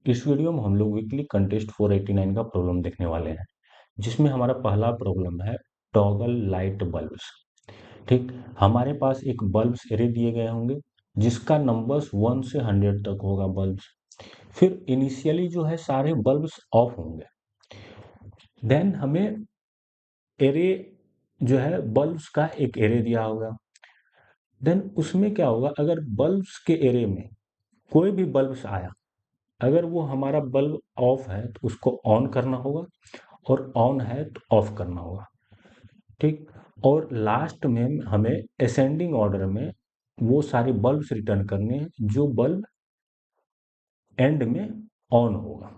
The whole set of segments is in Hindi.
इस वीडियो में हम लोग वीकली कंटेस्ट 489 का प्रॉब्लम देखने वाले हैं, जिसमें हमारा पहला प्रॉब्लम है टॉगल लाइट बल्ब्स। ठीक, हमारे पास एक बल्ब्स एरे दिए गए होंगे जिसका नंबर्स 1 से 100 तक होगा बल्ब्स। फिर इनिशियली जो है सारे बल्ब्स ऑफ होंगे। देन हमें एरे जो है बल्ब्स का एक एरे दिया होगा। देन उसमें क्या होगा, अगर बल्ब्स के एरे में कोई भी बल्ब्स आया, अगर वो हमारा बल्ब ऑफ है तो उसको ऑन करना होगा, और ऑन है तो ऑफ करना होगा। ठीक, और लास्ट में हमें असेंडिंग ऑर्डर में वो सारे बल्ब्स रिटर्न करने हैं जो बल्ब एंड में ऑन होगा।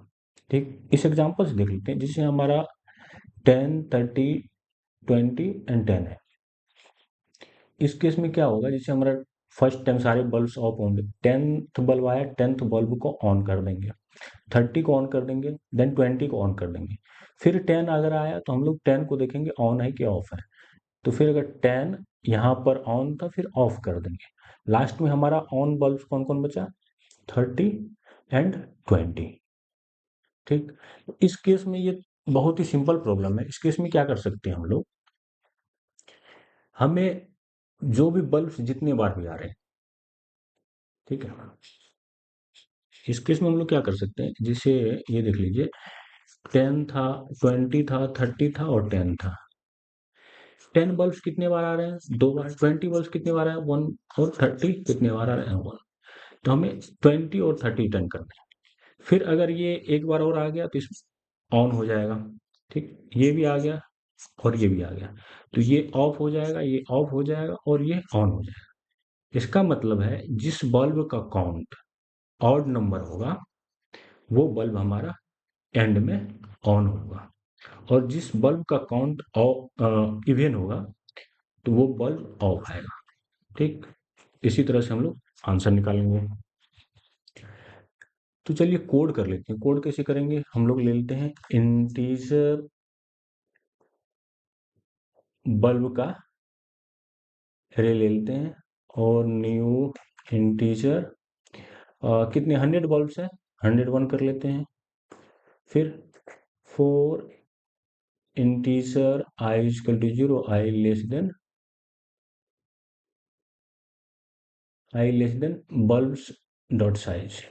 ठीक, इस एग्जांपल से देख लेते हैं, जिससे हमारा 10, 30, 20 एंड 10 है। इस केस में क्या होगा, जैसे हमारा फर्स्ट टाइम सारे बल्ब्स ऑफ होंगे, 10th बल्ब आया, 10th बल्ब को ऑन कर देंगे, 30 को ऑन कर देंगे, देन 20 को ऑन कर देंगे। फिर 10 अगर आया तो हम लोग 10 को देखेंगे ऑन है कि ऑफ है। तो फिर अगर 10 यहाँ पर ऑन था, फिर ऑफ कर देंगे। लास्ट में हमारा ऑन बल्ब कौन कौन बचा, 30 एंड 20। ठीक, तो इस केस में ये बहुत ही सिंपल प्रॉब्लम है। इस केस में क्या कर सकते हैं हम लोग, हमें जो भी बल्ब जितने बार भी आ रहे हैं, ठीक है, इस केस में हम लोग क्या कर सकते हैं, जैसे ये देख लीजिए, 10 था, 20 था, 30 था और 10 था। 10 बल्ब्स कितने बार आ रहे हैं, 2 बार। 20 बल्ब्स कितने बार आए, 1। और 30 कितने बार आ रहे हैं, 1। तो हमें 20 और 30 रिटर्न करना है। फिर अगर ये एक बार और आ गया तो इस ऑन हो जाएगा। ठीक, ये भी आ गया और ये भी आ गया, तो ये ऑफ हो जाएगा, ये ऑफ हो जाएगा और ये ऑन हो जाएगा। इसका मतलब है जिस बल्ब का काउंट ऑड नंबर होगा वो बल्ब हमारा एंड में ऑन होगा, और जिस बल्ब का काउंट इवन होगा तो वो बल्ब ऑफ आएगा। ठीक, इसी तरह से हम लोग आंसर निकालेंगे। तो चलिए कोड कर लेते हैं। कोड कैसे करेंगे, हम लोग ले लेते हैं इंटीजर बल्ब का एरे ले लेते हैं, और न्यू इंटीजर कितने 100 बल्ब्स है, 101 कर लेते हैं। फिर for integer i equal to 0, i less than bulbs dot size,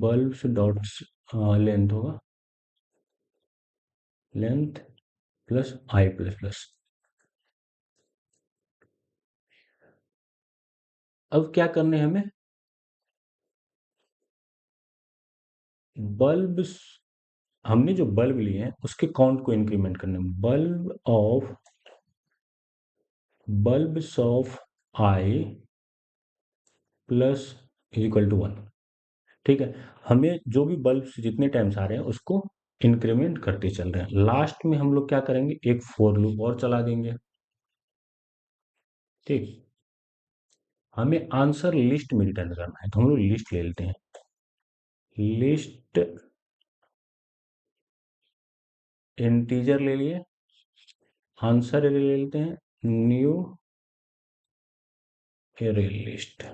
bulbs dot length होगा, length plus i plus plus. अब क्या करने हैं हमें, बल्ब, हमने जो बल्ब लिए हैं उसके काउंट को इंक्रीमेंट करना है। Bulbs of i plus equal to 1। ठीक है, हमें जो भी बल्ब्स जितने टाइम्स आ रहे हैं उसको इंक्रीमेंट करते चल रहे हैं। लास्ट में हम लोग क्या करेंगे, एक फोर लूप और चला देंगे। ठीक, हमें आंसर लिस्ट में रिटर्न करना है, तो हम लोग लिस्ट ले लेते हैं। लिस्ट इंटीजर ले लिए, आंसर एरे ले लेते हैं, न्यू एरे लिस्ट।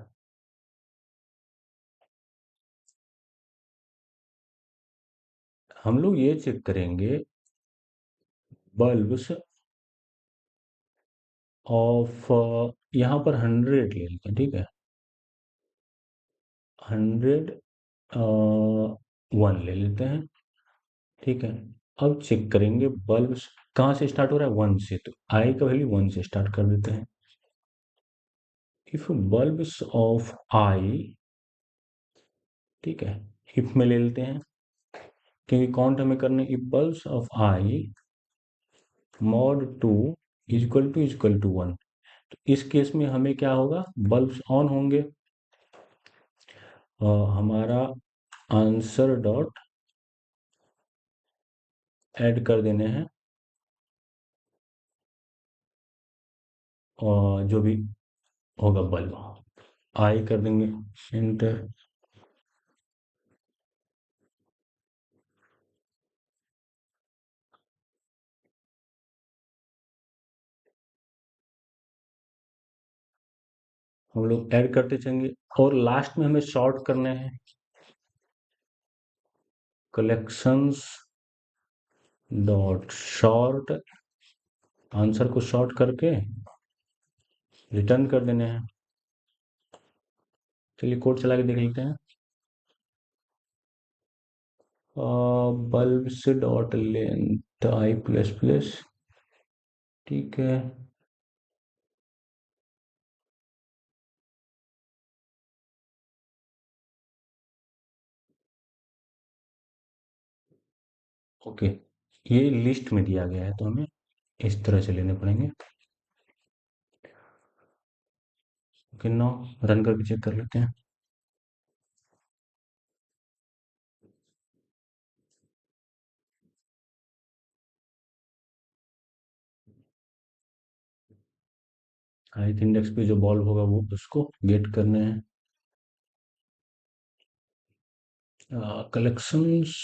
हम लोग ये चेक करेंगे बल्ब्स ऑफ, यहाँ पर 100 ले लेते हैं। ठीक है, 101 ले लेते हैं। ठीक है, अब चेक करेंगे बल्ब्स कहाँ से स्टार्ट हो रहा है, 1 से, तो आई का वैल्यू 1 से स्टार्ट कर देते हैं। इफ बल्ब्स ऑफ आई, ठीक है, इफ में ले लेते हैं क्योंकि काउंट हमें करने, if bulbs of i mod 2 equal to 1, तो इस केस में हमें क्या होगा, बल्ब्स ऑन होंगे। हमारा आंसर डॉट ऐड कर देने हैं, और जो भी होगा बल्ब आई कर देंगे एंटर। हम लोग ऐड करते चलेंगे और लास्ट में हमें शॉर्ट करने हैं। कलेक्शंस डॉट शॉर्ट, आंसर को शॉर्ट करके रिटर्न कर देने हैं। चलिए कोड चला के देख लेते हैं। बल्ब से डॉट लेंथ आई प्लस प्लस, ठीक है। ओके, ये लिस्ट में दिया गया है तो हमें इस तरह से लेने पड़ेंगे। ओके, नो, रन करके चेक कर लेते हैं। हाइट इंडेक्स पे जो बॉल्ब होगा वो उसको गेट करने हैं। कलेक्शंस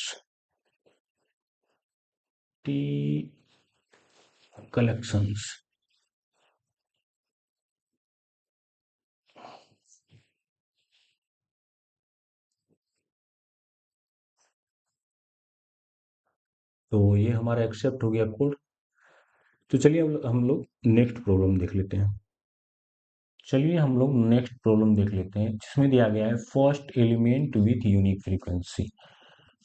टी कलेक्शंस, तो ये हमारा एक्सेप्ट हो गया कोड। तो चलिए अब हम लोग नेक्स्ट प्रॉब्लम देख लेते हैं। चलिए हम लोग नेक्स्ट प्रॉब्लम देख लेते हैं जिसमें दिया गया है first element with unique frequency.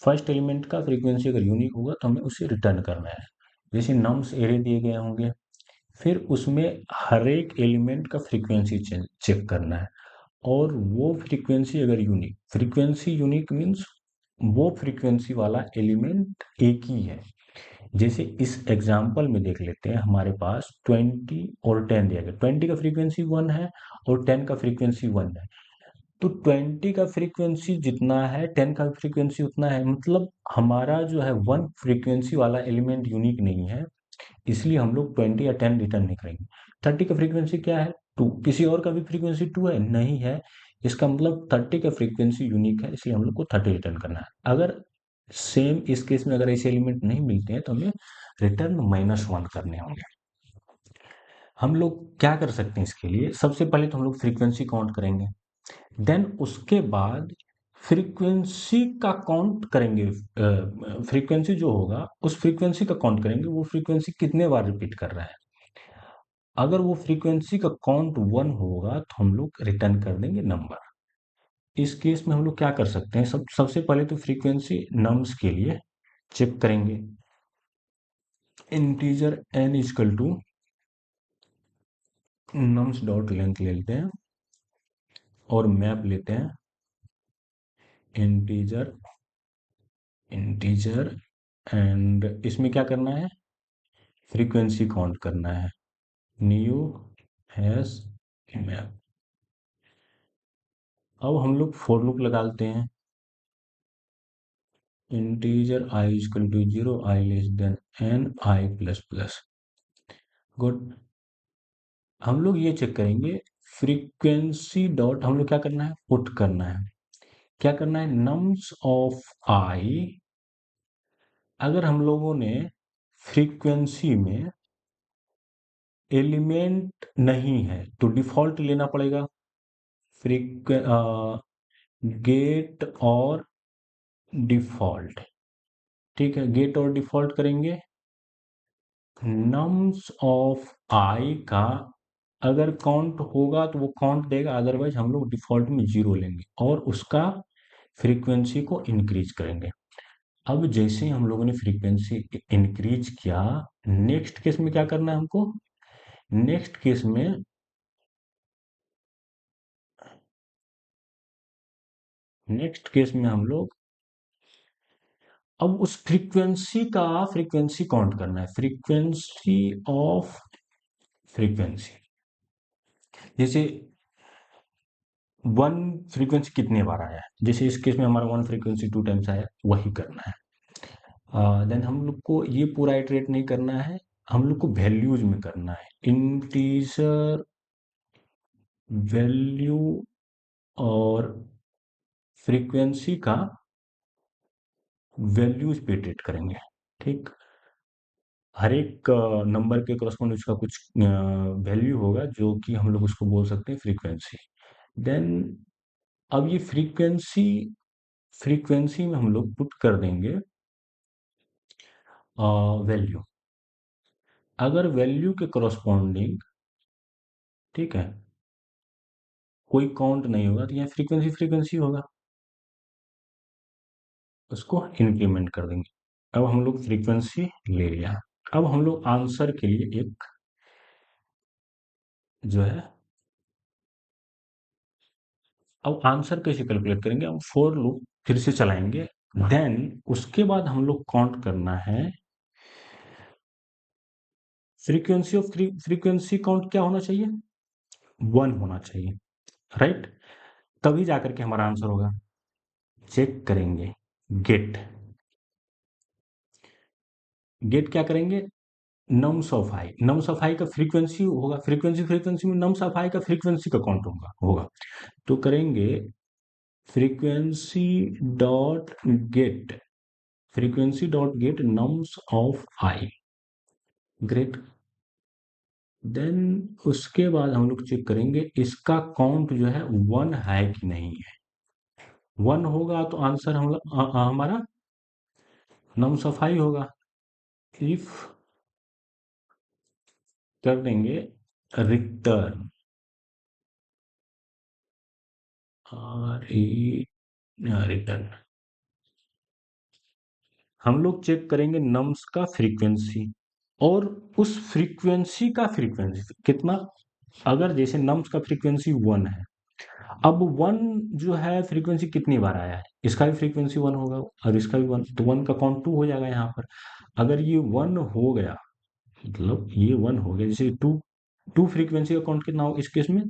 First element का फ्रीक्वेंसी अगर यूनिक होगा तो हमें उसे रिटर्न करना है। जैसे नम्स एरे दिए गए होंगे, फिर उसमें हर एक एलिमेंट का फ्रीक्वेंसी चेक करना है। और वो फ्रीक्वेंसी अगर यूनिक, फ्रीक्वेंसी यूनिक मीन्स वो फ्रीक्वेंसी वाला एलिमेंट एक ही है। जैसे इस एग्जाम्पल में देख लेते हैं, हमारे पास 20 और 10 दिया गया। 20 का फ्रीक्वेंसी 1 है और 10 का फ्रीक्वेंसी 1 है। तो 20 का फ्रीक्वेंसी जितना है 10 का फ्रीक्वेंसी उतना है, मतलब हमारा जो है 1 फ्रीक्वेंसी वाला एलिमेंट यूनिक नहीं है, इसलिए हम लोग 20 या 10 रिटर्न नहीं करेंगे। 30 का फ्रीक्वेंसी क्या है? 2। किसी और का भी फ्रीक्वेंसी 2 है? नहीं है। इसका मतलब 30 का फ्रीक्वेंसी यूनिक है, इसलिए हम लोग को 30 रिटर्न करना है। अगर सेम इस केस में अगर ऐसे एलिमेंट नहीं मिलते हैं तो हमें रिटर्न -1 करने होंगे। हम लोग क्या कर सकते हैं इसके लिए? सबसे पहले तो हम लोग फ्रीक्वेंसी काउंट करेंगे, देन उसके बाद फ्रीक्वेंसी का काउंट करेंगे। फ्रीक्वेंसी जो होगा उस फ्रीक्वेंसी का काउंट करेंगे, वो फ्रीक्वेंसी कितने बार रिपीट कर रहा है। अगर वो फ्रीक्वेंसी का काउंट 1 होगा तो हम लोग रिटर्न कर देंगे नंबर। इस केस में हम लोग क्या कर सकते हैं, सबसे पहले तो फ्रीक्वेंसी नम्स के लिए चेक करेंगे। Integer n equal to nums dot length ले लेते हैं और मैप लेते हैं इंटीजर इंटीजर, एंड इसमें क्या करना है? फ्रीक्वेंसी काउंट करना है। New hash map. अब हम लोग फॉर लूप लगाते हैं। Integer i equal to 0, i less than n, i plus plus. Good. हम लोग ये चेक करेंगे फ्रीक्वेंसी डॉट, हम लोग क्या करना है? पुट करना है। क्या करना है? Nums of i। अगर हम लोगों ने फ्रीक्वेंसी में एलिमेंट नहीं है तो डिफॉल्ट लेना पड़ेगा। फ्रीक्वे गेट और डिफॉल्ट, ठीक है, गेट और डिफॉल्ट करेंगे। नम्स ऑफ आई का अगर काउंट होगा तो वो काउंट देगा, अदरवाइज हम लोग डिफॉल्ट में 0 लेंगे और उसका फ्रीक्वेंसी को इंक्रीज करेंगे। अब जैसे हम लोगों ने फ्रीक्वेंसी इंक्रीज किया, नेक्स्ट केस में क्या करना है हमको? नेक्स्ट केस में हम लोग अब उस फ्रीक्वेंसी का फ्रीक्वेंसी काउंट करना है। फ्रीक्वेंसी ऑफ फ्रीक्वेंसी, जैसे 1 फ्रीक्वेंसी कितने बार आया है, जैसे इस केस में हमारा 1 फ्रीक्वेंसी 2 टाइम्स आया, वही करना है। देन हम लोग को ये पूरा इटरेट नहीं करना है, हम लोग को वैल्यूज में करना है। इंटीजर वैल्यू और फ्रीक्वेंसी का वैल्यूज पे इटरेट करेंगे, ठीक। हर एक नंबर के करस्पॉन्ड उसका कुछ वैल्यू होगा जो कि हम लोग उसको बोल सकते हैं फ्रीक्वेंसी। देन अब ये फ्रीक्वेंसी में हम लोग पुट कर देंगे वैल्यू। अगर वैल्यू के करस्पॉन्डिंग, ठीक है, कोई काउंट नहीं होगा तो यहाँ फ्रीक्वेंसी फ्रीक्वेंसी होगा, उसको इंक्रीमेंट कर देंगे। अब हम लोग फ्रीक्वेंसी ले लिया। अब हम लोग आंसर के लिए एक जो है, अब आंसर कैसे कैलकुलेट करेंगे, हम फोर लूप फिर से चलाएंगे। देन उसके बाद हम लोग काउंट करना है फ्रीक्वेंसी ऑफ फ्रीक्वेंसी काउंट क्या होना चाहिए, 1 होना चाहिए, राइट। तभी जाकर के हमारा आंसर होगा। चेक करेंगे गेट, गेट क्या करेंगे, nums of I, nums of I का फ्रीक्वेंसी होगा, फ्रीक्वेंसी में नम्स ऑफ आई का फ्रीक्वेंसी का काउंट होगा। तो करेंगे frequency dot get, frequency dot get nums of i, great. Then उसके बाद हम लोग चेक करेंगे इसका काउंट जो है 1 है कि नहीं है। 1 होगा तो आंसर हमारा नम सफाई होगा। इफ कर देंगे रिटर्न, रिटर्न, हम लोग चेक करेंगे नम्स का फ्रीक्वेंसी, और उस फ्रीक्वेंसी का फ्रीक्वेंसी कितना, अगर जैसे नम्स का फ्रीक्वेंसी 1 है, अब 1 जो है फ्रीक्वेंसी कितनी बार आया है, इसका भी फ्रीक्वेंसी 1 होगा और इसका भी 1, तो 1 का काउंट 2 हो जाएगा यहाँ पर। अगर ये 1 हो गया, मतलब ये 1 हो गया, जैसे 2, 2 फ्रीक्वेंसी का काउंट कितना हो इस केस में,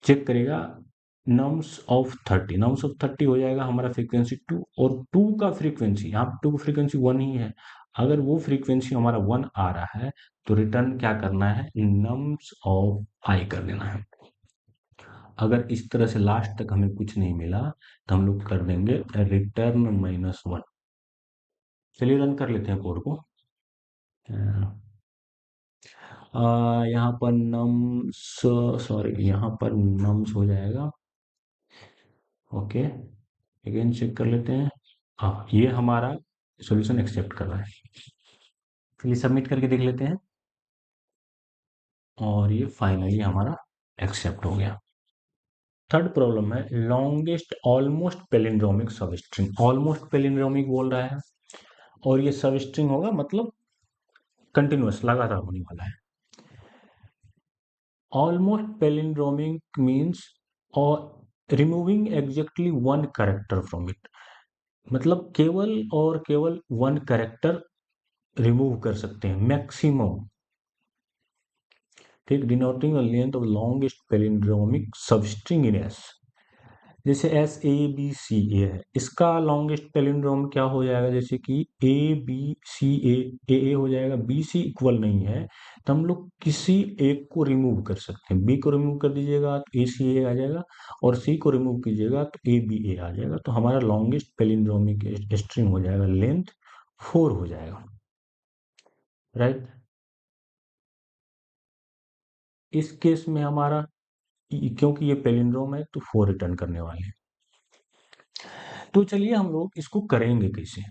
चेक करेगा नम्स ऑफ 30, नम्स ऑफ 30 हो जाएगा हमारा फ्रीक्वेंसी 2, और 2 का फ्रीक्वेंसी, यहाँ पे 2 का फ्रीक्वेंसी 1 ही है, अगर वो फ्रीक्वेंसी हमारा 1 आ रहा है तो रिटर्न क्या करना है, नम्स ऑफ आई कर देना है। अगर इस तरह से लास्ट तक हमें कुछ नहीं मिला तो हम लोग कर देंगे रिटर्न -1। चलिए रन कर लेते हैं कोड को। यहाँ पर नम्स, सॉरी यहाँ पर नम्स हो जाएगा, ओके। अगेन चेक कर लेते हैं, हाँ ये हमारा सॉल्यूशन एक्सेप्ट कर रहा है। चलिए सबमिट करके देख लेते हैं, और ये फाइनली हमारा एक्सेप्ट हो गया। थर्ड प्रॉब्लम है longest almost palindromic substring, almost palindromic बोल रहा है, और ये सबस्ट्रिंग होगा मतलब कंटिन्यूअस लगातार होने वाला है। ऑलमोस्ट पैलिंड्रोमिक मीन्स और removing exactly 1 character from it, मतलब केवल और केवल 1 कैरेक्टर रिमूव कर सकते हैं मैक्सिमम, ठीक, denoting the length of longest palindromic substring in S. जैसे एस ए बी सी ए है, इसका लॉन्गेस्ट पैलिंड्रोम क्या हो जाएगा, जैसे कि ए बी सी ए हो जाएगा, बी सी इक्वल नहीं है तो हम लोग किसी एक को रिमूव कर सकते हैं, बी को रिमूव कर दीजिएगा तो ए सी ए आ जाएगा, और सी को रिमूव कीजिएगा तो ए बी ए आ जाएगा, तो हमारा लॉन्गेस्ट पैलिंड्रोमिक स्ट्रिंग हो जाएगा लेंथ 4 हो जाएगा, राइट। इस केस में हमारा क्योंकि ये पैलिंड्रोम है तो 4 रिटर्न करने वाले हैं। तो चलिए हम लोग इसको करेंगे कैसे।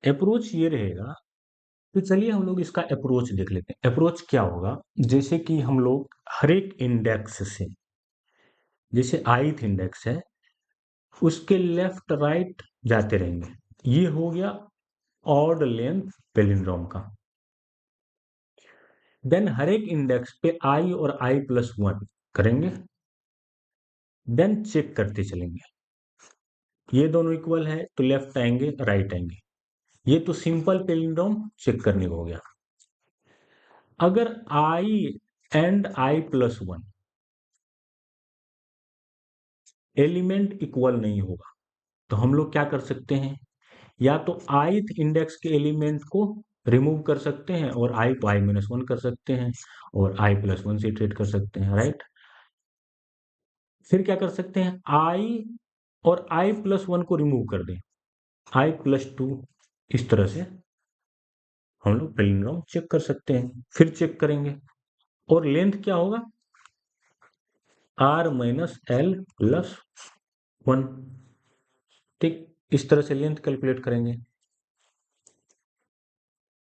अप्रोच ये रहेगा, तो चलिए हम लोग इसका अप्रोच देख लेते हैं। अप्रोच क्या होगा, जैसे कि हम लोग हर एक इंडेक्स से, जैसे ith इंडेक्स है उसके लेफ्ट राइट जाते रहेंगे, ये हो गया ऑड लेंथ पैलिंड्रोम का। देन हर एक इंडेक्स पे i और i+1 करेंगे, देन चेक करते चलेंगे, ये दोनों इक्वल है तो लेफ्ट आएंगे राइट आएंगे, ये तो सिंपल पैलिंड्रोम चेक करने को हो गया। अगर i and i+1 element equal नहीं होगा तो हम लोग क्या कर सकते हैं, या तो ith इंडेक्स के एलिमेंट को रिमूव कर सकते हैं और i को i-1 कर सकते हैं और i+1 से इटरेट कर सकते हैं, राइट। फिर क्या कर सकते हैं, i और i+1 को रिमूव कर दें, i+2, इस तरह से हम लोग पैलिंड्रोम चेक कर सकते हैं। फिर चेक करेंगे और लेंथ क्या होगा, r माइनस एल प्लस 1। ठीक, इस तरह से लेंथ कैलकुलेट करेंगे।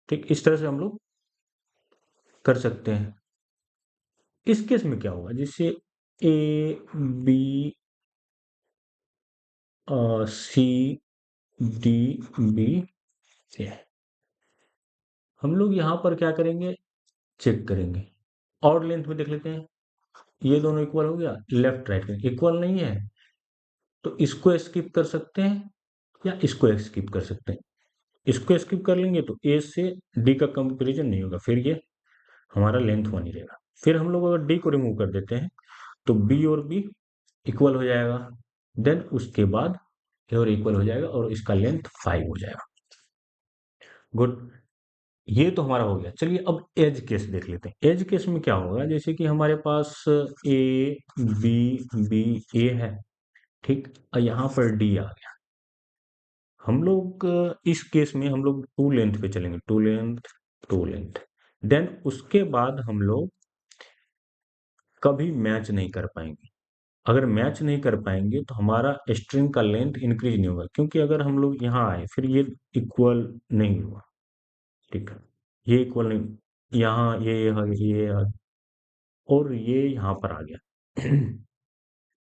ठीक, इस तरह से हम लोग कर सकते हैं। इस केस में क्या होगा, जैसे A B C D B A, हम लोग यहाँ पर क्या करेंगे, चेक करेंगे। और लेंथ में देख लेते हैं, ये दोनों इक्वल हो गया, लेफ्ट राइट में इक्वल नहीं है तो इसको स्किप कर सकते हैं या इसको स्किप कर सकते हैं। इसको स्किप कर लेंगे तो ए से डी का कंपेरिजन नहीं होगा, फिर ये हमारा लेंथ 1 ही रहेगा। फिर हम लोग अगर डी को रिमूव कर देते हैं तो बी और बी इक्वल हो जाएगा, देन उसके बाद ए और इक्वल हो जाएगा और इसका लेंथ 5 हो जाएगा। गुड, ये तो हमारा हो गया। चलिए अब एज केस देख लेते हैं। एज केस में क्या होगा, जैसे कि हमारे पास ए बी बी ए है, ठीक, और यहाँ पर डी आ गया। हम लोग इस केस में हम लोग टू लेंथ पे चलेंगे, two length two length. Then उसके बाद हम लोग कभी मैच नहीं कर पाएंगे। अगर मैच नहीं कर पाएंगे तो हमारा स्ट्रिंग का लेंथ इंक्रीज नहीं होगा, क्योंकि अगर हम लोग यहाँ आए फिर ये इक्वल नहीं हुआ। ठीक है, ये इक्वल नहीं, यहाँ ये और ये यहाँ पर आ गया।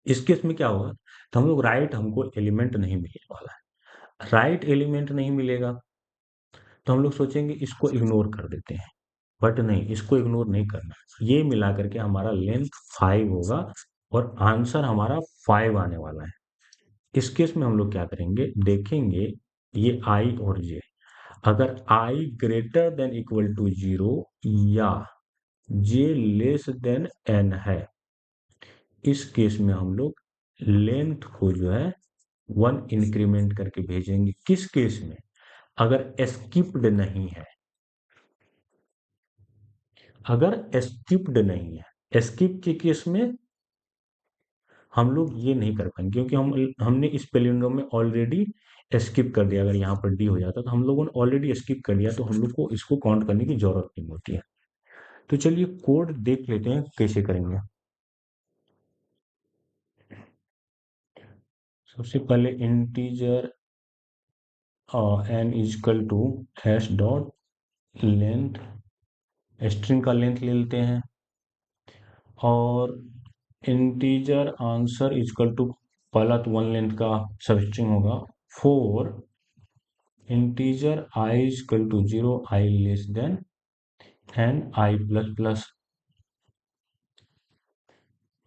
इस केस में क्या होगा, तो हम लोग राइट, हमको एलिमेंट नहीं मिलने वाला है। राइट एलिमेंट नहीं मिलेगा तो हम लोग सोचेंगे इसको इग्नोर कर देते हैं, बट नहीं, इसको इग्नोर नहीं करना। ये मिला करके हमारा लेंथ 5 होगा और आंसर हमारा 5 आने वाला है। इस केस में हम लोग क्या करेंगे, देखेंगे ये i और j, अगर i greater than equal to 0 या j लेस देन n है, इस केस में हम लोग लेंथ को जो है 1 इंक्रीमेंट करके भेजेंगे। किस केस में, अगर स्किप्ड नहीं है, अगर स्किप्ड नहीं है, स्किप के केस में हम लोग ये नहीं कर पाएंगे, क्योंकि हमने इस पैलिंड्रोम में ऑलरेडी स्किप कर दिया। अगर यहाँ पर डी हो जाता तो हम लोगों ने ऑलरेडी स्किप कर दिया, तो हम लोग को इसको काउंट करने की जरूरत नहीं होती है। तो चलिए कोड देख लेते हैं कैसे करेंगे। सबसे पहले integer n equal to hash dot length, string का लेंथ ले लेते हैं, और इंटीजर आंसर इजकल टू, पहला तो 1 लेंथ का सब स्ट्रिंग होगा, 4 integer i equal to 0, i less than n i plus plus.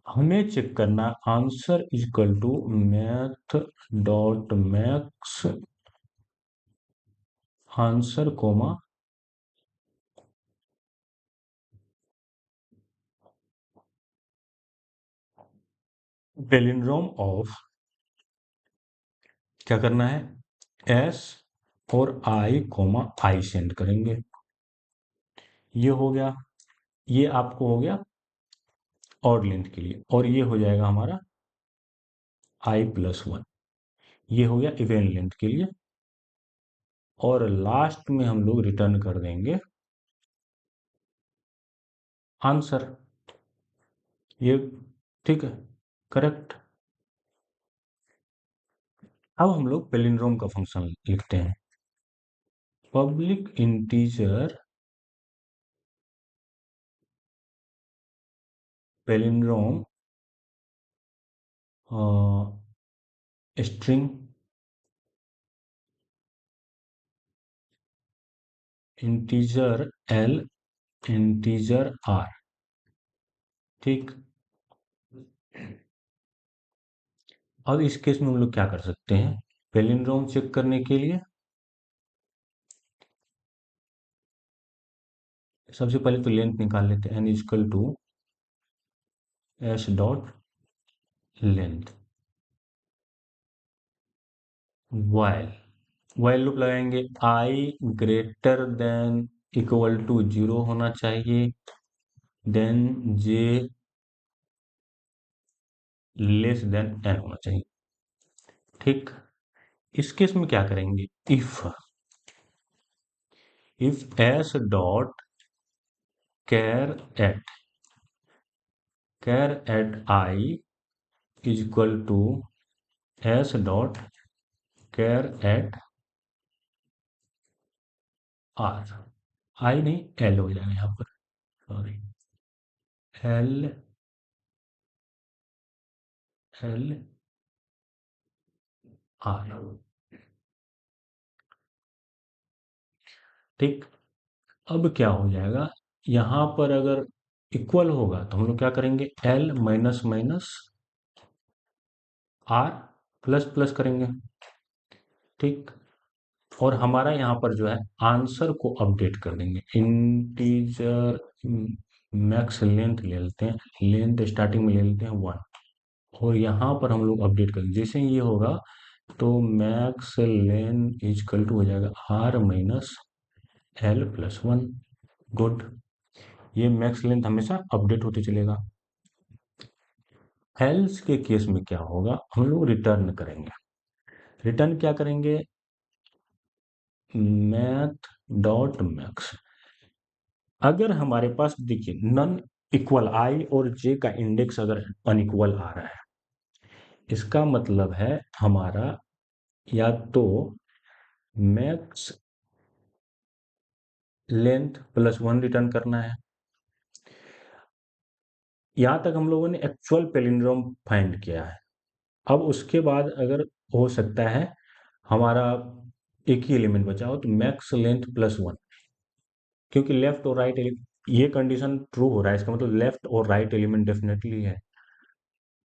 हमें चेक करना answer equal to math dot max answer comma palindrome of, क्या करना है, एस और आई कोमा आई सेंड करेंगे। ये हो गया, ये आपको हो गया ऑड लेंथ के लिए, और ये हो जाएगा हमारा आई प्लस 1, ये हो गया इवन लेंथ के लिए। और लास्ट में हम लोग रिटर्न कर देंगे आंसर। ये ठीक है, करेक्ट। अब हम लोग पैलिंड्रोम का फंक्शन लिखते हैं। Public integer palindrome string integer l integer r, ठीक। अब इस केस में हम लोग क्या कर सकते हैं, पैलिंड्रोम चेक करने के लिए सबसे पहले तो लेंथ निकाल लेते हैं, N equal to S dot length, while, while loop लगाएंगे, I greater than equal to 0 होना चाहिए, then J less than N होना चाहिए, ठीक। इस केस में क्या करेंगे, if if S dot char at I is equal to S dot char at R, I नहीं एल हो जाएगा यहाँ पर, सॉरी, एल एल आर। ठीक, अब क्या हो जाएगा, यहां पर अगर इक्वल होगा तो हम लोग क्या करेंगे, l minus minus r plus plus करेंगे। ठीक, और हमारा यहाँ पर जो है आंसर को अपडेट कर देंगे, इंटीजर मैक्स लेंथ ले लेते हैं, लेंथ स्टार्टिंग में ले लेते हैं 1, और यहाँ पर हम लोग अपडेट करेंगे। जैसे ही ये होगा तो मैक्स लेंथ इजकल टू हो जाएगा r minus l plus 1। Good, ये मैक्स लेंथ हमेशा अपडेट होते चलेगा। एल्स के केस में क्या होगा, हम लोग रिटर्न करेंगे। रिटर्न क्या करेंगे, मैथ डॉट मैक्स। अगर हमारे पास देखिए नन इक्वल, आई और जे का इंडेक्स अगर अनइक्वल आ रहा है, इसका मतलब है हमारा या तो मैक्स लेंथ प्लस 1 रिटर्न करना है। यहां तक हम लोगों ने एक्चुअल पैलिंड्रोम फाइंड किया है। अब उसके बाद अगर हो सकता है हमारा एक ही एलिमेंट बचा हो तो मैक्स लेंथ प्लस 1, क्योंकि लेफ्ट और राइट ये कंडीशन ट्रू हो रहा है, इसका मतलब लेफ्ट और राइट एलिमेंट डेफिनेटली है।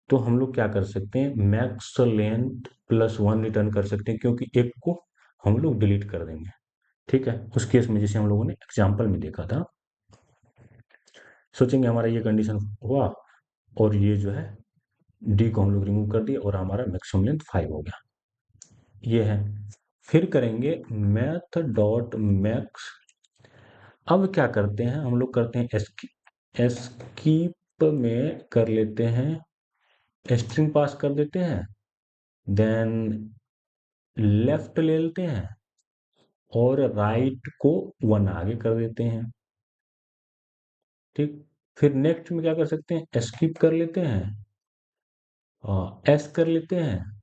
तो हम लोग क्या कर सकते हैं, मैक्स लेंथ प्लस 1 रिटर्न कर सकते हैं, क्योंकि एक को हम लोग डिलीट कर देंगे। ठीक है, उस केस में जैसे हम लोगों ने एग्जाम्पल में देखा था, सोचेंगे हमारा ये कंडीशन हुआ और ये जो है डी को हम लोग रिमूव कर दिए और हमारा मैक्सिमम लेंथ 5 हो गया, ये है। फिर करेंगे मैथ डॉट मैक्स। अब क्या करते हैं, हम लोग करते हैं एस्कीप में कर लेते हैं, स्ट्रिंग पास कर देते हैं, देन लेफ्ट ले लेते हैं और राइट को 1 आगे कर देते हैं। ठीक, फिर नेक्स्ट में क्या कर सकते हैं, एस्कीप कर लेते हैं, एस कर लेते हैं,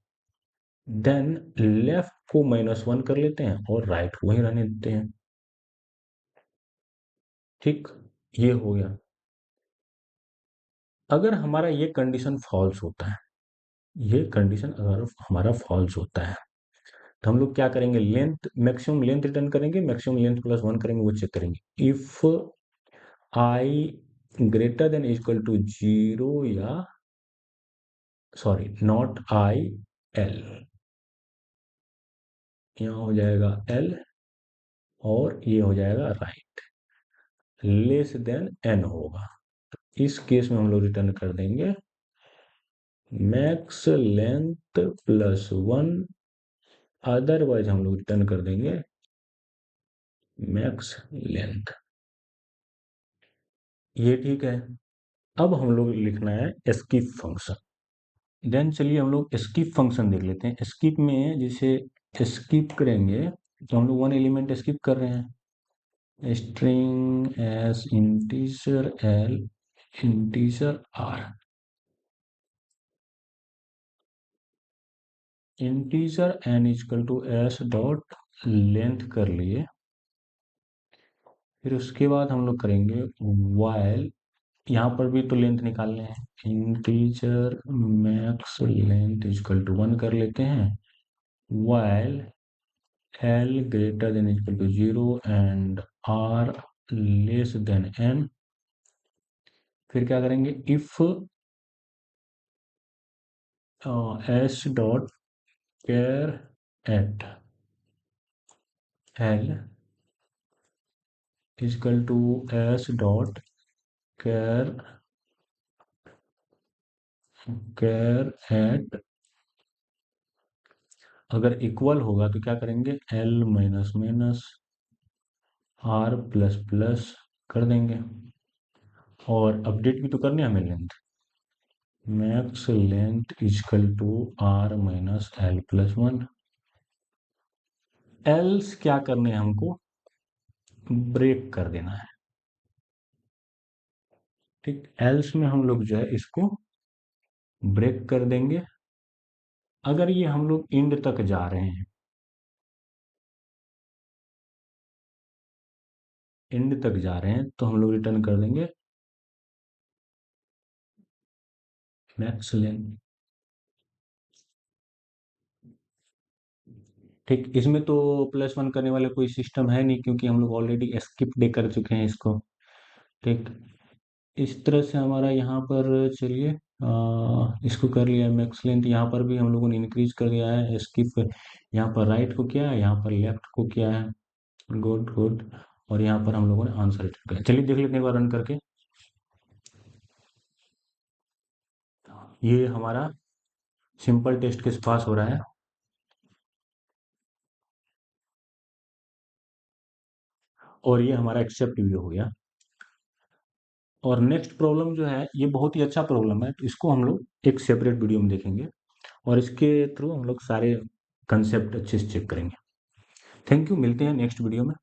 देन लेफ्ट को -1 कर लेते हैं और राइट को वहीं रहने देते हैं। ठीक, ये हो गया। अगर हमारा ये कंडीशन फॉल्स होता है, ये कंडीशन अगर हमारा फॉल्स होता है तो हम लोग क्या करेंगे, लेंथ मैक्सिमम लेंथ रिटर्न करेंगे, मैक्सिमम लेंथ प्लस 1 करेंगे, वो चेक करेंगे if i greater than equal to 0 या सॉरी नॉट आई एल, यहाँ हो जाएगा एल और ये हो जाएगा राइट, लेस देन एन होगा। इस केस में हम लोग रिटर्न कर देंगे मैक्स लेंथ प्लस 1, अदरवाइज हम लोग रिटर्न कर देंगे मैक्स लेंथ। ये ठीक है। अब हम लोग लिखना है स्किप फंक्शन। देन चलिए हम लोग स्किप फंक्शन देख लेते हैं। स्किप में जैसे स्किप करेंगे तो हम लोग 1 एलिमेंट स्किप कर रहे हैं, string s integer l integer r. Integer n equal to S dot length कर लिए, फिर उसके बाद हम लोग करेंगे वाइल, यहाँ पर भी तो लेंथ निकालने हैं, integer max length equal to 1 कर लेते हैं, while l greater than equal to 0 and r less than n. फिर क्या करेंगे, if S dot char at l equal to S dot char char at, अगर इक्वल होगा तो क्या करेंगे, l minus minus r plus plus कर देंगे, और अपडेट भी तो करनी है हमें length, max length equal to r minus l plus 1। Else क्या करने हैं हमको, ब्रेक कर देना है। ठीक, एल्स में हम लोग जो है इसको ब्रेक कर देंगे। अगर ये हम लोग इंड तक जा रहे हैं, एंड तक जा रहे हैं, तो हम लोग रिटर्न कर देंगे मैक्स लेंथ। ठीक, इसमें तो +1 करने वाले कोई सिस्टम है नहीं, क्योंकि हम लोग ऑलरेडी स्किप डे कर चुके हैं इसको। ठीक, इस तरह से हमारा यहाँ पर चलिए इसको कर लिया मैक्स लेंथ। यहाँ पर भी हम लोगों ने इंक्रीज कर दिया है, स्किप यहाँ पर राइट को किया है, यहाँ पर लेफ्ट को किया है। Good good. और यहाँ पर हम लोगों ने आंसर रिटर्न किया। चलिए देख लेते हैं एक बार रन करके। ये हमारा सिंपल टेस्ट केस पास हो रहा है, और ये हमारा एक्सेप्ट भी हो गया। और नेक्स्ट प्रॉब्लम जो है ये बहुत ही अच्छा प्रॉब्लम है, तो इसको हम लोग एक सेपरेट वीडियो में देखेंगे, और इसके थ्रू हम लोग सारे कंसेप्ट अच्छे से चेक करेंगे। थैंक यू, मिलते हैं नेक्स्ट वीडियो में।